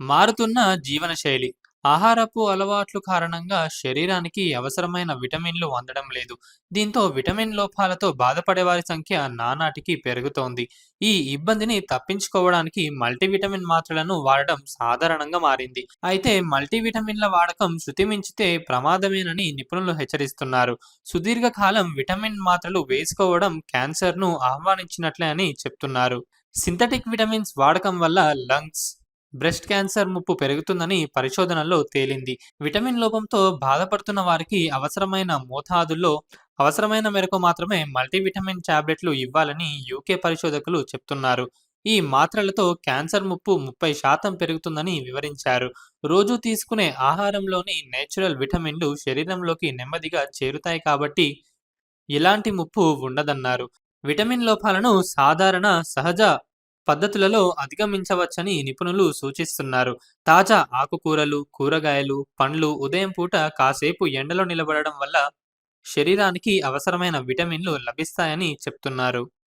మారుతున్న జీవనశైలి, ఆహారపు అలవాట్లు కారణంగా శరీరానికి అవసరమైన విటమిన్లు అందడం లేదు. దీంతో విటమిన్ లోపాలతో బాధపడే వారి సంఖ్య నానాటికి పెరుగుతోంది. ఈ ఇబ్బందిని తప్పించుకోవడానికి మల్టీవిటమిన్ మాత్రలను వాడటం సాధారణంగా మారింది. అయితే మల్టీవిటమిన్ల వాడకం శృతిమించితే ప్రమాదమేనని నిపుణులు హెచ్చరిస్తున్నారు. సుదీర్ఘకాలం విటమిన్ మాత్రలు వేసుకోవడం క్యాన్సర్ను ఆహ్వానించినట్లే అని చెప్తున్నారు. సింథటిక్ విటమిన్స్ వాడకం వల్ల లంగ్స్, బ్రెస్ట్ క్యాన్సర్ ముప్పు పెరుగుతుందని పరిశోధనల్లో తేలింది. విటమిన్ లోపంతో బాధపడుతున్న వారికి అవసరమైన మేరకు మాత్రమే మల్టీవిటమిన్ టాబ్లెట్లు ఇవ్వాలని యూకే పరిశోధకులు చెప్తున్నారు. ఈ మాత్రలతో క్యాన్సర్ ముప్పు 30% పెరుగుతుందని వివరించారు. రోజు తీసుకునే ఆహారంలోని నేచురల్ విటమిన్లు శరీరంలోకి నెమ్మదిగా చేరుతాయి కాబట్టి ఎలాంటి ముప్పు ఉండదన్నారు. విటమిన్ లోపాలను సహజ పద్ధతులలో అధిగమించవచ్చని నిపుణులు సూచిస్తున్నారు. తాజా ఆకుకూరలు, కూరగాయలు, పండ్లు ఉదయం పూట కాసేపు ఎండలో నిలబడడం వల్ల శరీరానికి అవసరమైన విటమిన్లు లభిస్తాయని చెప్తున్నారు.